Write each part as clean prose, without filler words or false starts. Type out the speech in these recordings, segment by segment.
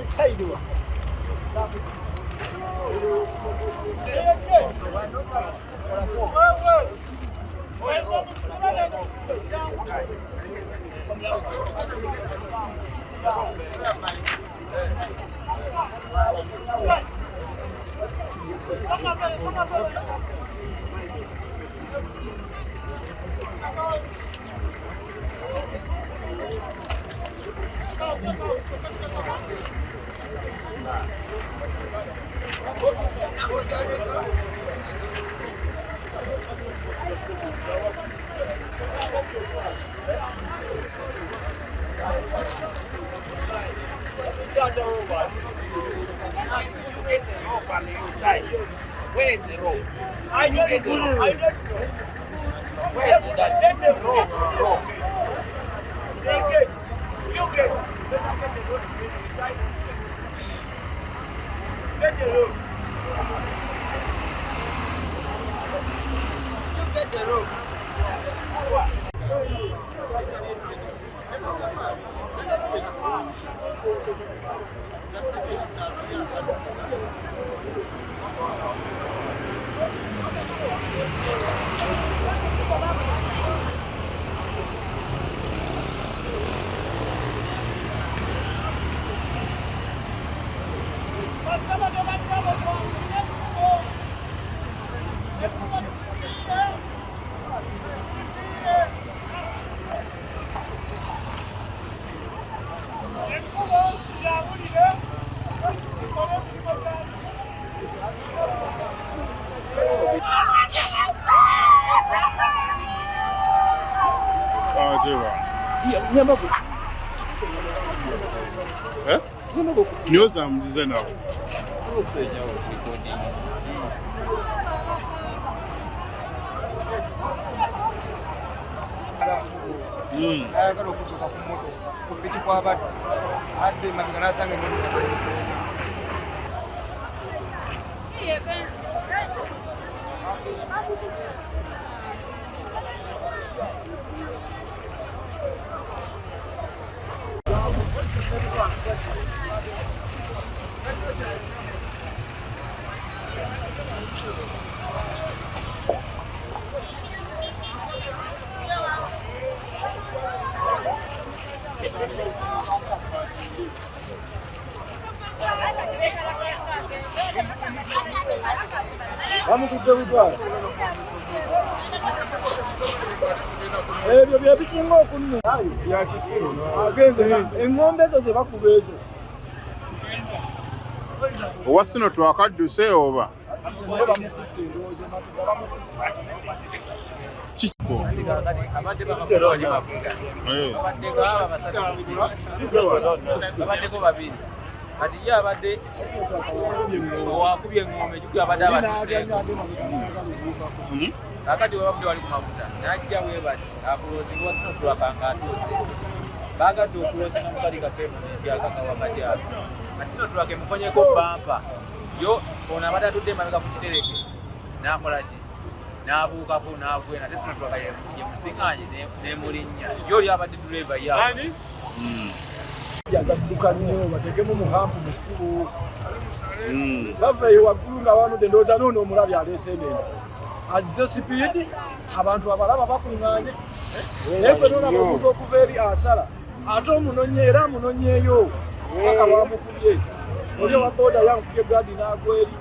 kusaidiwa. Where is the rope? I don't know. I don't know. Where is that? Get the rope. Take it. You get it. Get the rope. You get the rope. Nyoza mdize nao. Ayagala okutuuka ku moto ku piki kw'abadde adde emabega n'asanga emmotoka. Bamukujja butwazi. Ebyo bye bisinga okunnya. Bya kisiru. Agenze eng'ombe ezo ze bakuba ezo. Owasino twakadduse oba? Kiko. Abaddeko babiri. Kati ye abadde owakubye eng'ombe jjukira abadde abasiseeko. Kakati we babudde wali ku mafuta n'ajja bwe bati akuloozinga Wasino tulakanga atuuse. Baagadde okuloozinga mu kali kafeemu n'entyagaka wakati awo. Kati Sino tulaka emukonyeko bbampa. Yo ono abadde atudde emabega ku kitereke n'akola ki? N'abuukako n'agwena ate Sino tulaka ye musiŋŋaanye n'emulinnya. Yo oli abadde duleeva yaabwe. Yagadduka nnyo bategemu muhampu mukulu. Baveeyo waggulu nga wanudde ndowooza n'ono omulabi aleese endenda. Azise sipiidi, abantu abalaba bakuŋŋaanye. Naye gwe n'olaba omuntu okuva eri asala. Ate omunonye era amunonyeeyo. Paka bamukubye. Oli owa booda yamukubye gaadi n'agwa eri.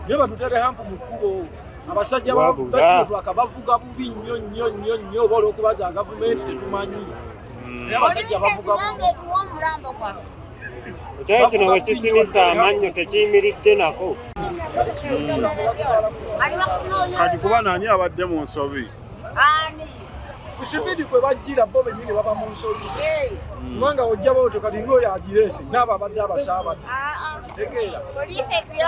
Naye batutere hampu mu kkubo. Abasajja ba Sino tulaka bavuga bubi nnyo nnyo nnyo nnyo oba olw'okubaza gavumenti tetumanyi. Naye abasajja bavuga bubi. Ekyo kino bwe kisimisa amannyo tekiyimiridde nako. Kati kuba nani abadde mu nsobi? Kusipidi kwe bajjira bo bennyini baba mu nsobi. Kubanga ojja booto kati ng'oyo agireese n'abo abadde abasaabadde. Kitegeera.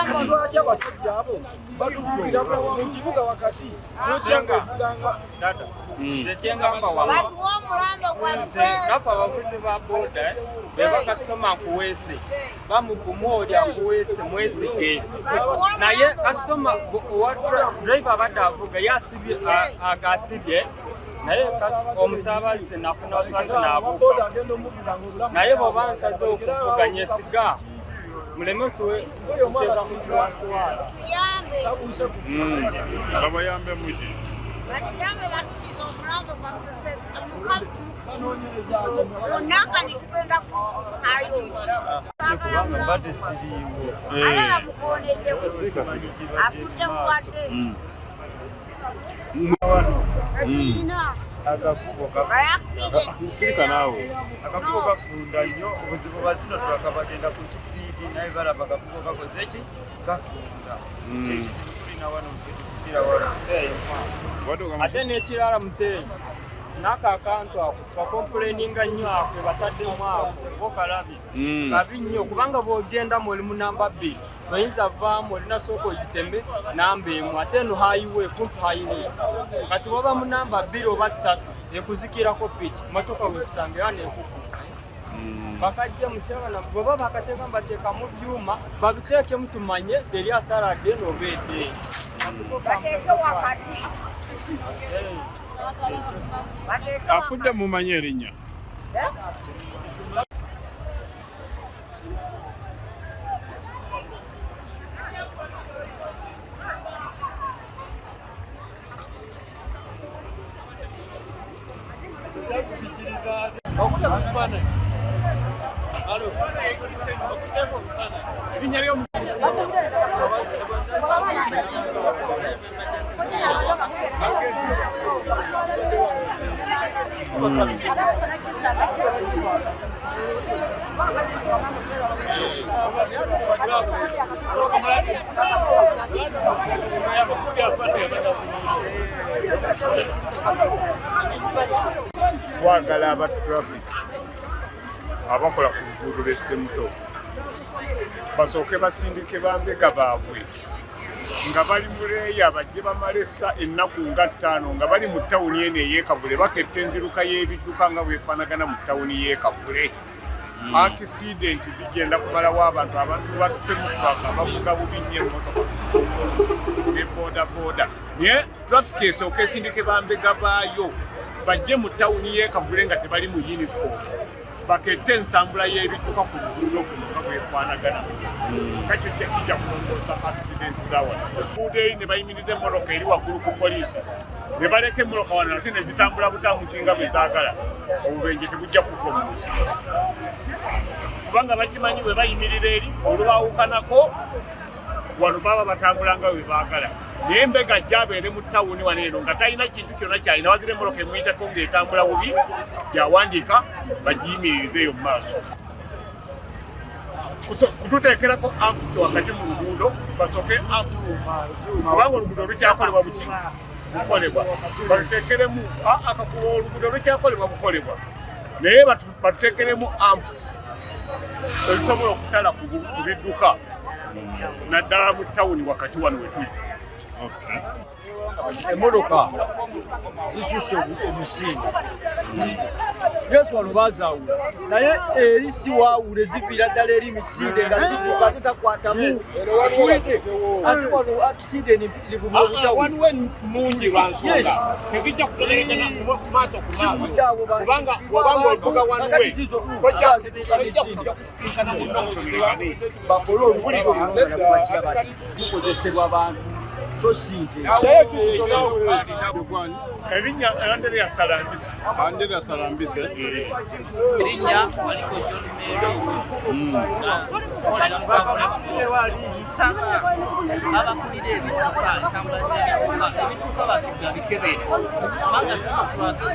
Kati lwaki abasajja abo batuvugira mu kibuga wakati n'ojjanga ovuganga. Nze kyengamba wama kafa abavuzi ba booda beba kasitoma nkuweese bamukumwolya nkuweese mwesige naye kasitoma driver abadde avuga yasibye agasibye naye omusaabaze nafuna oswasi n'abuuka boda agenda omuvuga ng'obulamu naye bw'oba nsaze okuvuganya esiga muleme tuteeka mu wansi waayo tabuuse ku nga bayambe muki kanoonyereza kubanga mbadde siriiwo sirika naawe akakubo kafunda nnyo obuzibu bwa sinotulaka bagenda ku supiidi naye balaba akakubo kakoze eki gafunda kyekizibu tulina wano mpetukukira wano ate n'ekirala muzeeyi n'ako akantu ako kakompuleninga nnyo ako bataddemu ako bokalabye kabi nnyo kubanga bw'ogenda mu oli mu namba 2 oyinza vaamu olina sooka ogitembe namba emu ate eno hayiwe kumpi hayiwe kati bw'oba mu namba 2 oba 3 ekuzikirako piki motoka wekusanga era n'ekuku bakajja musevana bw'oba bakateeka mbateeka mu byuma babiteekemu tumanye teri asaladde n'oba edde afudde mumanye erinnya twagala aba traffic abakola ku luguudo lw'essemuto basooke basindike bambega baabwe nga bali muleeya bajje bamalesa ennaku nga 5 nga bali mu ttawuni eno ey'ekavule baketta enziruka y'ebidduka nga bwefaanagana mu ttawuni y'ekavule akisidenti zigenda kumalawo abantu basemutwaka bavuga bubi nnyo emmotoka ne boodabooda naye traffic esooka esindike bambega baayo bajje mu ttawuni y'ekavule nga tebali mu yunifoomu bakette entambula y'ebidduka ku luguudo kuno nga bwefaanagana kakyo tekijja kulongoosa accident zawano ekuudo eri ne bayimiriza emmotoka eri waggulu ku poliisi ne baleka emmotoka wano ate ne zitambula butamuki nga bwe zaagala obubenje tebujja kugwa mu nsi kubanga bakimanyi bwe bayimirira eri olubawukanako wano baba batambula nga bwe baagala naye embega ajja abeere mu ttawuni wano eno nga talina kintu kyonna kyalina wazira emmotoka emuyitako ng'etambula bubi yawandiika bagiyimiririze eyo mu maaso kututeekerako ampusi wakati mu luguudo basooke ampusi kubanga oluguudo olukyakolebwa buki bukolebwa batuteekeremu akakuba oluguudo olukyakolebwa bukolebwa naye batuteekeremu ampusi ezisobola okutala ku bidduka naddala mu ttawuni wakati wano wetuli emmotoka zisusse emisinde yesu wano bazaawula naye eri si waawule ziviira ddala eri misinde nga zidduka ate takwatamu tuwidde ate wano akisideni livuma obutawuniwe mungi lwansonga tekijja kutereegana ku maaso sigudde abo kubanga ovuga wanwezidduka misinde bakole oluguliro bulunga nakubakira bati lukozesebwa abantu so sinte erinnya Andrea Salambisi. Andrea Salambisi. Erinnya waliko John Mero. Abakulira ebidduka entambula z'ebidduka ebidduka batugga bikebere kubanga sinofulaka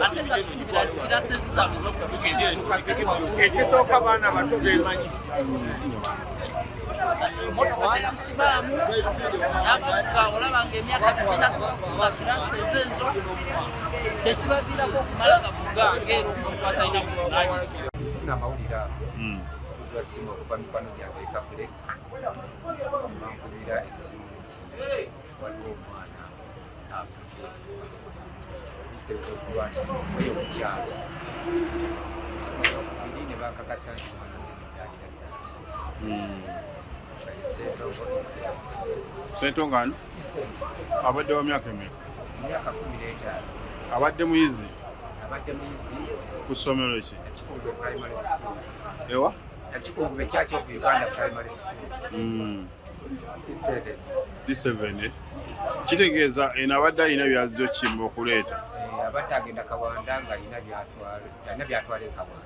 ate nga tusuubira kirasezi zaabwe ekisooka baana bato beemanyi motoka tezisibaamu n'abavuga olabanga emyaka tetena basulansi ezo kyekibaviirako okumala gavuga ng'era omuntu atalina buvunaanyizibwa. Nfuna amawulire gasimu okuva mikwano gyange ekavule bankubira essimu nti waliwo omwana afudde kitegeeza okuba nti oyo mukyalo biri ne bakakasa nti mwana nze muzaalira ddala Ssentongo ani? Abadde wa myaka emeka? Myaka 15. Abadde muyizi Abadde muyizi ku ssomero ki? Kikungwe Primary School. Ewa? Kikungwe Church of Uganda Primary School. D7. Kitegeeza eno abadde alina byazzo kimba okuleeta. Abadde agenda Kawanda nga alina byatwala e Kawanda.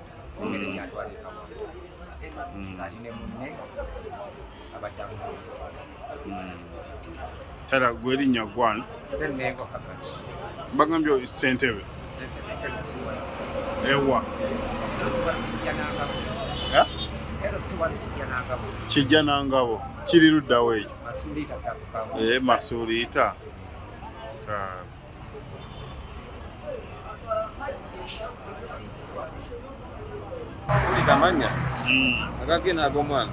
Ngeri byatwala e Kawanda. Aline munne abadde amwezi. Tara gwe erinnya gwani? Ssenengo Herbert. Bagambye Ssentebe. Ewa? Kijja Nangabo. Kiri ludda we? Masuliita. Uli amanya agagenda ag'omwana